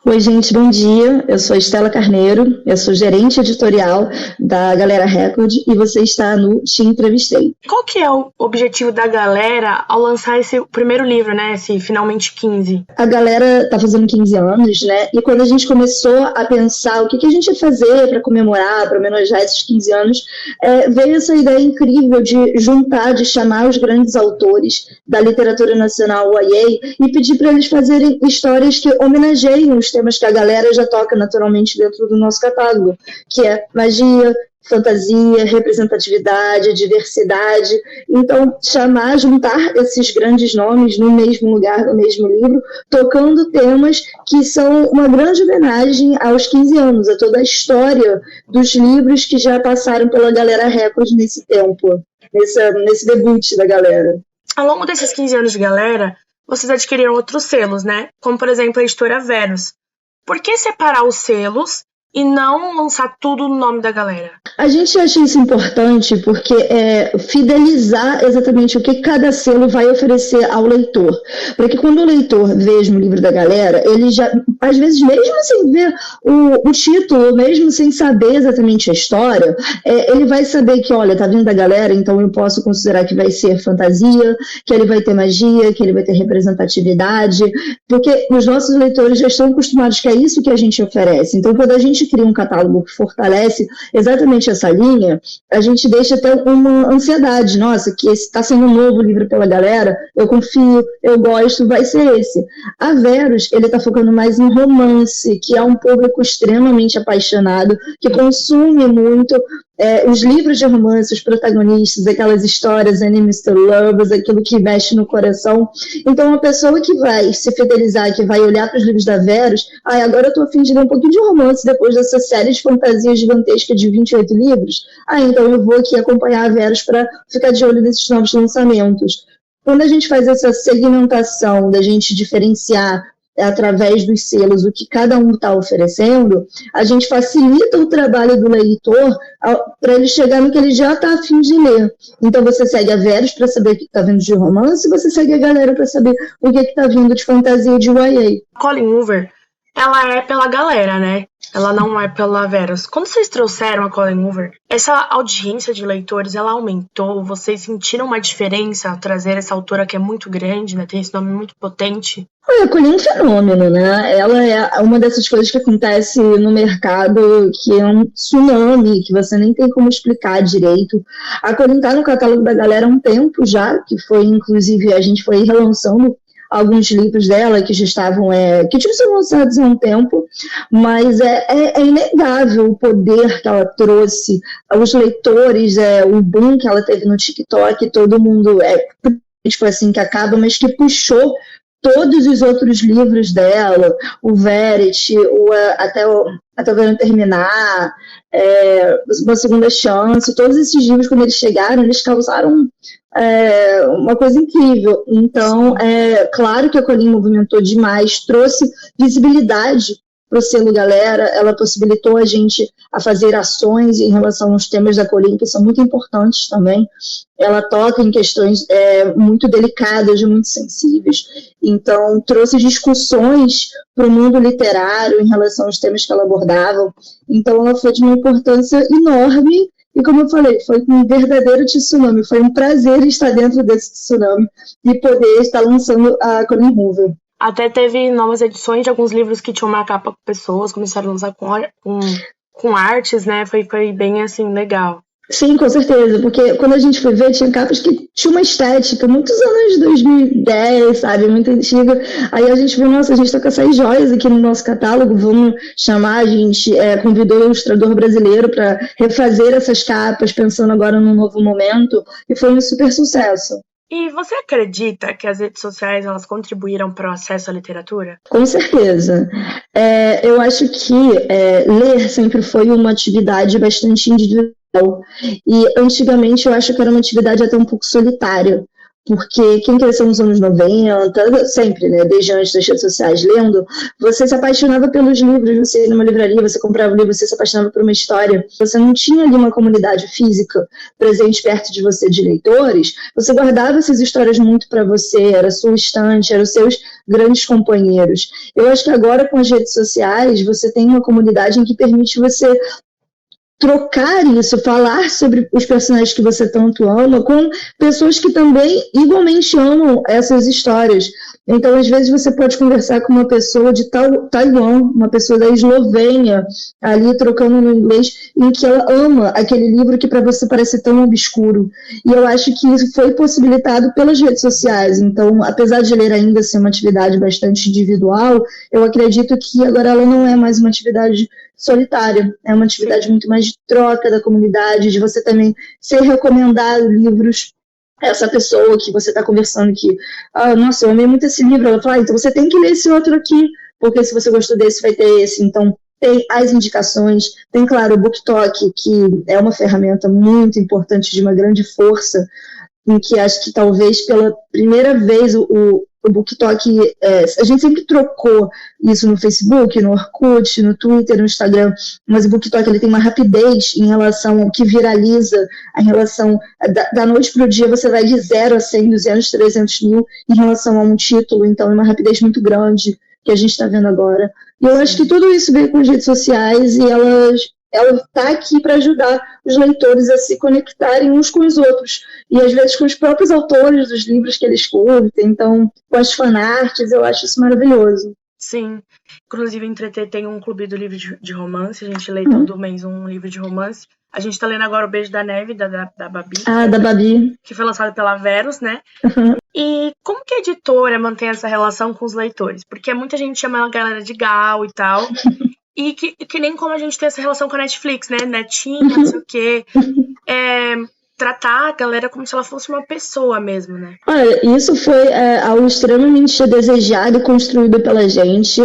Oi, gente, bom dia. Eu sou Estela Carneiro, eu sou gerente editorial da Galera Record e você está no Te Entrevistei. Qual que é o objetivo da galera ao lançar esse primeiro livro, né? Esse Finalmente 15? A galera está fazendo 15 anos, né? E quando a gente começou a pensar o que a gente ia fazer para comemorar, para homenagear esses 15 anos, veio essa ideia incrível de juntar, de chamar os grandes autores da literatura nacional YA e pedir para eles fazerem histórias que homenageiem os temas que a galera já toca naturalmente dentro do nosso catálogo, que é magia, fantasia, representatividade, diversidade. Então, juntar esses grandes nomes no mesmo lugar, no mesmo livro, tocando temas que são uma grande homenagem aos 15 anos, a toda a história dos livros que já passaram pela Galera Record nesse tempo, nesse debut da galera. Ao longo desses 15 anos de galera, vocês adquiriram outros selos, né? Como, por exemplo, a editora Verus. Por que separar os selos e não lançar tudo no nome da galera? A gente acha isso importante porque fidelizar exatamente o que cada selo vai oferecer ao leitor. Para que quando o leitor veja o livro da galera, ele já, às vezes, mesmo sem ver o título, mesmo sem saber exatamente a história, ele vai saber que, olha, tá vindo da galera, então eu posso considerar que vai ser fantasia, que ele vai ter magia, que ele vai ter representatividade, porque os nossos leitores já estão acostumados que é isso que a gente oferece. Então, quando a gente cria um catálogo que fortalece exatamente essa linha, a gente deixa até uma ansiedade, nossa, que esse está sendo um novo livro pela galera, eu confio, eu gosto, vai ser esse. A Verus, ele está focando mais em romance, que é um público extremamente apaixonado, que consome muito os livros de romance, os protagonistas, aquelas histórias enemies to lovers, aquilo que mexe no coração. Então, a pessoa que vai se fidelizar, que vai olhar para os livros da Verus, agora eu estou a fim de ler um pouquinho de romance depois dessa série de fantasia gigantesca de 28 livros, então eu vou aqui acompanhar a Verus para ficar de olho nesses novos lançamentos. Quando a gente faz essa segmentação da gente diferenciar através dos selos o que cada um está oferecendo, a gente facilita o trabalho do leitor para ele chegar no que ele já está a fim de ler. Então você segue a Verus para saber o que está vindo de romance, e você segue a galera para saber o que está vindo de fantasia e de YA. Colleen Hoover, ela é pela galera, né? Ela não é pela Verus. Quando vocês trouxeram a Colleen Hoover, essa audiência de leitores, ela aumentou? Vocês sentiram uma diferença ao trazer essa autora que é muito grande, né? Tem esse nome muito potente? A Colleen é um fenômeno, né? Ela é uma dessas coisas que acontece no mercado, que é um tsunami, que você nem tem como explicar direito. A Colleen está no catálogo da galera há um tempo já, que foi, inclusive, a gente foi relançando alguns livros dela que já estavam, que tinham sido lançados há um tempo, mas é inegável o poder que ela trouxe aos leitores, o boom que ela teve no TikTok, todo mundo, foi assim que acaba, mas que puxou todos os outros livros dela, o Verity, até o Verão Terminar, Uma Segunda Chance, todos esses livros, quando eles chegaram, eles causaram uma coisa incrível. Então, claro que a Colleen movimentou demais, trouxe visibilidade para o selo galera, ela possibilitou a gente a fazer ações em relação aos temas da Colleen, que são muito importantes também. Ela toca em questões muito delicadas, muito sensíveis. Então, trouxe discussões para o mundo literário em relação aos temas que ela abordava. Então, ela foi de uma importância enorme. E como eu falei, foi um verdadeiro tsunami. Foi um prazer estar dentro desse tsunami e poder estar lançando a Colleen Hoover. Até teve novas edições de alguns livros que tinham uma capa com pessoas, começaram a lançar com artes, né? Foi bem, assim, legal. Sim, com certeza, porque quando a gente foi ver, tinha capas que tinham uma estética, muitos anos de 2010, sabe, muito antiga. Aí a gente viu, nossa, a gente tá com essas joias aqui no nosso catálogo, vamos chamar, a gente convidou o ilustrador brasileiro para refazer essas capas, pensando agora num novo momento, e foi um super sucesso. E você acredita que as redes sociais elas contribuíram para o acesso à literatura? Com certeza. Eu acho que ler sempre foi uma atividade bastante individual. E antigamente eu acho que era uma atividade até um pouco solitária, porque quem cresceu nos anos 90, sempre, né, desde antes das redes sociais, lendo, você se apaixonava pelos livros, você ia numa livraria, você comprava um livro, você se apaixonava por uma história, você não tinha ali uma comunidade física presente perto de você de leitores, você guardava essas histórias muito para você, era a sua estante, eram os seus grandes companheiros. Eu acho que agora com as redes sociais, você tem uma comunidade em que permite você trocar isso, falar sobre os personagens que você tanto ama com pessoas que também igualmente amam essas histórias. Então, às vezes, você pode conversar com uma pessoa de Taiwan, uma pessoa da Eslovênia, ali trocando no inglês, em que ela ama aquele livro que para você parece tão obscuro. E eu acho que isso foi possibilitado pelas redes sociais. Então, apesar de ler ainda ser uma atividade bastante individual, eu acredito que agora ela não é mais uma atividade solitária, é uma atividade muito mais de troca da comunidade, de você também ser recomendado livros. Essa pessoa que você está conversando que, nossa, eu amei muito esse livro, ela fala, então você tem que ler esse outro aqui, porque se você gostou desse, vai ter esse. Então, tem as indicações, tem, claro, o BookTok, que é uma ferramenta muito importante, de uma grande força, em que acho que talvez pela primeira vez o BookTok, a gente sempre trocou isso no Facebook, no Orkut, no Twitter, no Instagram, mas o BookTok ele tem uma rapidez em relação ao que viraliza, em relação da noite para o dia você vai de 0 a 100, 200, 300 mil em relação a um título, então é uma rapidez muito grande que a gente está vendo agora. E eu acho que tudo isso veio com as redes sociais e ela está aqui para ajudar os leitores a se conectarem uns com os outros, e às vezes com os próprios autores dos livros que eles curtem, então com as fanarts, eu acho isso maravilhoso. Sim, inclusive em Entreter tem um clube do livro de romance, a gente lê todo mês um livro de romance. A gente tá lendo agora O Beijo da Neve, da Babi. Da Babi. Que foi lançado pela Verus, né? E como que a editora mantém essa relação com os leitores? Porque muita gente chama a galera de gal e tal. E que nem como a gente tem essa relação com a Netflix, né? Netinha, não sei o quê. Tratar a galera como se ela fosse uma pessoa mesmo, né? Olha, isso foi algo extremamente desejado e construído pela gente.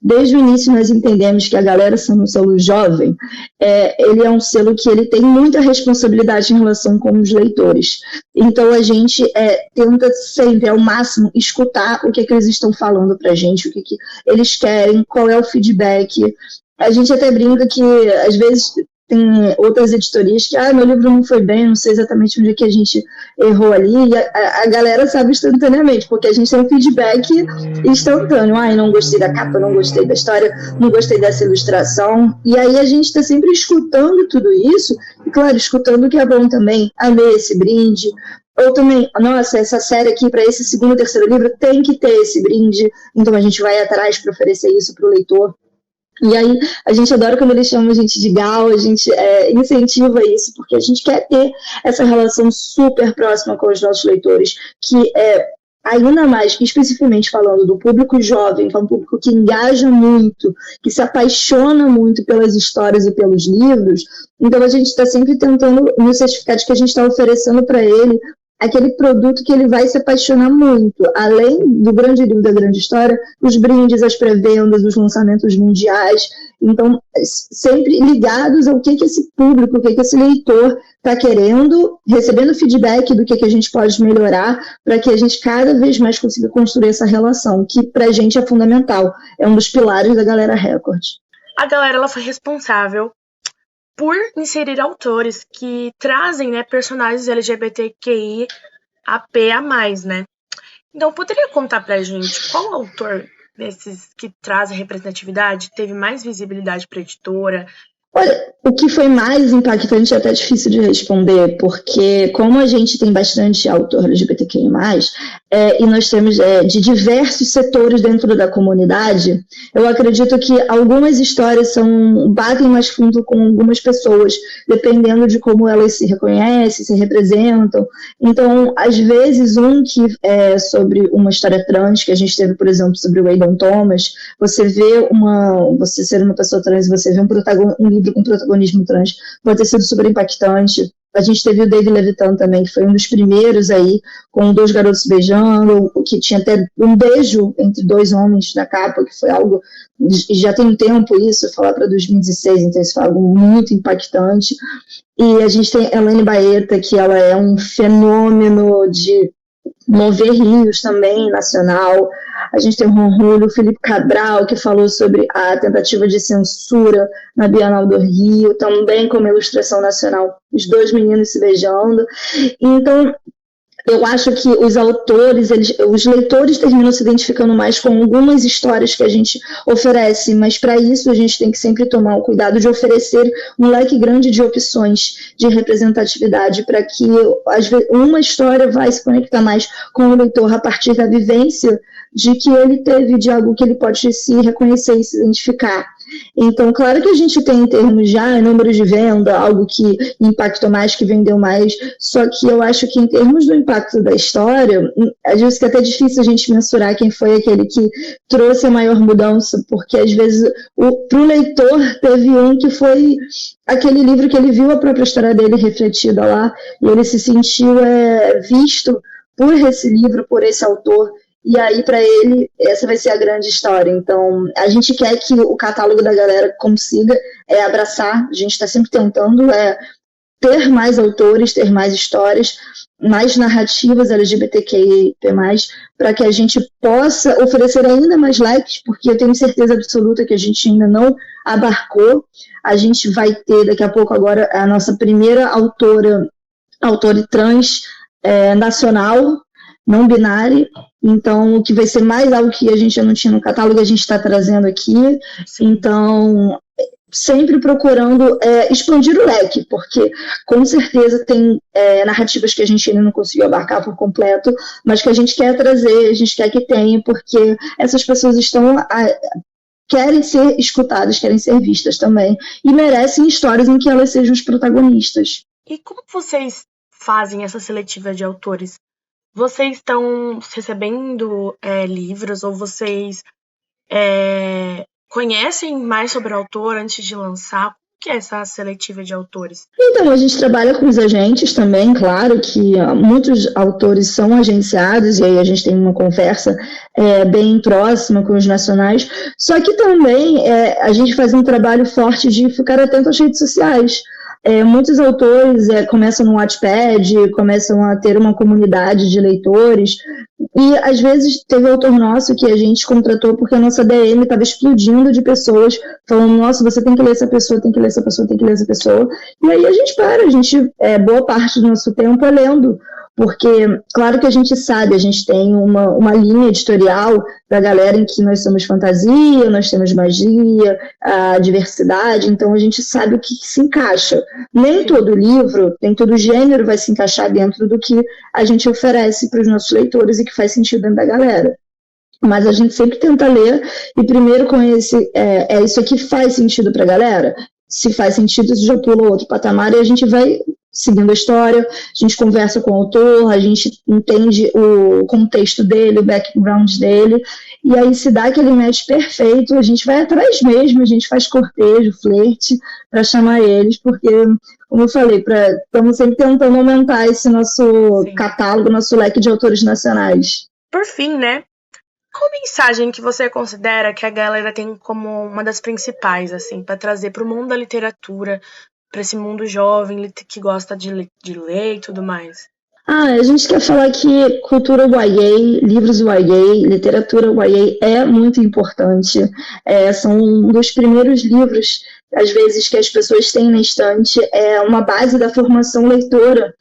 Desde o início nós entendemos que a galera, sendo um selo jovem, ele é um selo que ele tem muita responsabilidade em relação com os leitores. Então a gente tenta sempre, ao máximo, escutar o que eles estão falando pra gente, o que eles querem, qual é o feedback. A gente até brinca que, às vezes, tem outras editorias que, meu livro não foi bem, não sei exatamente onde é que a gente errou ali, e a galera sabe instantaneamente, porque a gente tem um feedback instantâneo. Não gostei da capa, não gostei da história, não gostei dessa ilustração, e aí a gente está sempre escutando tudo isso, e claro, escutando o que é bom também. Amei esse brinde, ou também, nossa, essa série aqui, para esse segundo, terceiro livro, tem que ter esse brinde, então a gente vai atrás para oferecer isso para o leitor. E aí a gente adora quando eles chamam a gente de gal, a gente incentiva isso, porque a gente quer ter essa relação super próxima com os nossos leitores, que ainda mais, especificamente falando do público jovem, que é um público que engaja muito, que se apaixona muito pelas histórias e pelos livros. Então a gente está sempre tentando nos certificar de que a gente está oferecendo para ele aquele produto que ele vai se apaixonar muito, além do grande livro da grande história, os brindes, as pré-vendas, os lançamentos mundiais. Então, sempre ligados ao que esse público, o que esse leitor está querendo, recebendo feedback do que a gente pode melhorar, para que a gente cada vez mais consiga construir essa relação, que para a gente é fundamental, é um dos pilares da Galera Record. A galera ela foi responsável por inserir autores que trazem, né, personagens LGBTQI a mais, né? Então, poderia contar pra gente qual autor desses que trazem representatividade teve mais visibilidade pra editora? Olha, o que foi mais impactante é até difícil de responder, porque como a gente tem bastante autor LGBTQI+, e nós temos de diversos setores dentro da comunidade, eu acredito que algumas histórias batem mais fundo com algumas pessoas, dependendo de como elas se reconhecem, se representam. Então, às vezes, um que é sobre uma história trans, que a gente teve, por exemplo, sobre o Weldon Thomas, você ser uma pessoa trans e você vê um livro com protagonismo trans, pode ter sido super impactante. A gente teve o David Levitan também, que foi um dos primeiros aí, com 2 garotos beijando, que tinha até um beijo entre 2 homens na capa, que foi algo, já tem um tempo isso, falar para 2016, então isso foi algo muito impactante. E a gente tem Elaine Baeta, que ela é um fenômeno de Mover Rios também, nacional. A gente tem o Ronrulho, o Felipe Cabral, que falou sobre a tentativa de censura na Bienal do Rio, também como ilustração nacional, os dois meninos se beijando. Então, eu acho que os autores, os leitores terminam se identificando mais com algumas histórias que a gente oferece, mas para isso a gente tem que sempre tomar o cuidado de oferecer um leque grande de opções de representatividade para que uma história vai se conectar mais com o leitor a partir da vivência de que ele teve, de algo que ele pode se reconhecer e se identificar. Então, claro que a gente tem em termos já números de venda, algo que impactou mais, que vendeu mais, só que eu acho que em termos do impacto da história, às vezes que é até difícil a gente mensurar quem foi aquele que trouxe a maior mudança, porque às vezes para o leitor teve um que foi aquele livro que ele viu a própria história dele refletida lá, e ele se sentiu visto por esse livro, por esse autor. E aí, para ele, essa vai ser a grande história. Então, a gente quer que o catálogo da galera consiga abraçar, a gente está sempre tentando ter mais autores, ter mais histórias, mais narrativas LGBTQI+, para que a gente possa oferecer ainda mais leques, porque eu tenho certeza absoluta que a gente ainda não abarcou. A gente vai ter, daqui a pouco, agora, a nossa primeira autora trans nacional, não binária. Então, o que vai ser mais algo que a gente já não tinha no catálogo, a gente está trazendo aqui. Então, sempre procurando expandir o leque, porque com certeza tem narrativas que a gente ainda não conseguiu abarcar por completo, mas que a gente quer trazer, a gente quer que tenha, porque essas pessoas querem ser escutadas, querem ser vistas também, e merecem histórias em que elas sejam os protagonistas. E como vocês fazem essa seletiva de autores? Vocês estão recebendo livros ou vocês conhecem mais sobre o autor antes de lançar? Como que é essa seletiva de autores? Então, a gente trabalha com os agentes também, claro que muitos autores são agenciados e aí a gente tem uma conversa bem próxima com os nacionais, só que também a gente faz um trabalho forte de ficar atento às redes sociais. Muitos autores começam no Wattpad, começam a ter uma comunidade de leitores, e às vezes teve autor nosso que a gente contratou porque a nossa DM estava explodindo de pessoas falando, nossa, você tem que ler essa pessoa, tem que ler essa pessoa, tem que ler essa pessoa, e aí a gente boa parte do nosso tempo é lendo, porque, claro que a gente sabe, a gente tem uma linha editorial da galera em que nós somos fantasia, nós temos magia, a diversidade, então a gente sabe o que se encaixa. Nem todo livro, nem todo gênero vai se encaixar dentro do que a gente oferece para os nossos leitores e que faz sentido dentro da galera. Mas a gente sempre tenta ler e primeiro conhecer, isso aqui faz sentido para a galera? Se faz sentido, você já pula outro patamar e a gente vai seguindo a história, a gente conversa com o autor, a gente entende o contexto dele, o background dele, e aí se dá aquele match perfeito, a gente vai atrás mesmo, a gente faz cortejo, flerte, para chamar eles, porque, como eu falei, estamos sempre tentando aumentar esse nosso catálogo, nosso leque de autores nacionais. Por fim, né? Qual mensagem que você considera que a galera tem como uma das principais, assim, para trazer para o mundo da literatura, para esse mundo jovem que gosta de ler e tudo mais? A gente quer falar que cultura YA, livros YA, literatura YA é muito importante. São um dos primeiros livros, às vezes, que as pessoas têm na estante. É uma base da formação leitora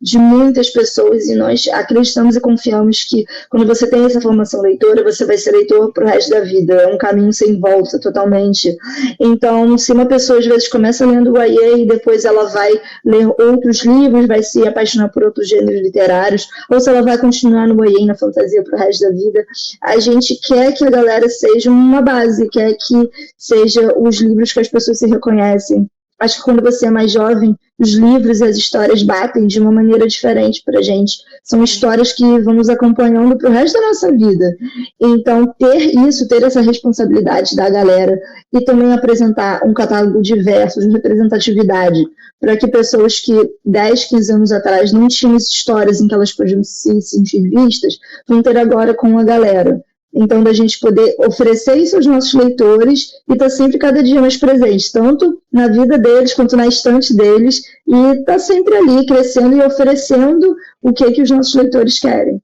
de muitas pessoas e nós acreditamos e confiamos que quando você tem essa formação leitora, você vai ser leitor pro resto da vida. É um caminho sem volta, totalmente. Então, se uma pessoa às vezes começa lendo o YA e depois ela vai ler outros livros, vai se apaixonar por outros gêneros literários, ou se ela vai continuar no YA, na fantasia pro resto da vida, a gente quer que a galera seja uma base, quer que seja os livros que as pessoas se reconhecem. Acho que quando você é mais jovem, os livros e as histórias batem de uma maneira diferente para a gente. São histórias que vão nos acompanhando para o resto da nossa vida. Então, ter essa responsabilidade da galera e também apresentar um catálogo diverso, de representatividade, para que pessoas que 10, 15 anos atrás não tinham histórias em que elas podiam se sentir vistas, vão ter agora com a galera. Então, da gente poder oferecer isso aos nossos leitores e estar sempre cada dia mais presente, tanto na vida deles quanto na estante deles, e estar sempre ali crescendo e oferecendo o que os nossos leitores querem.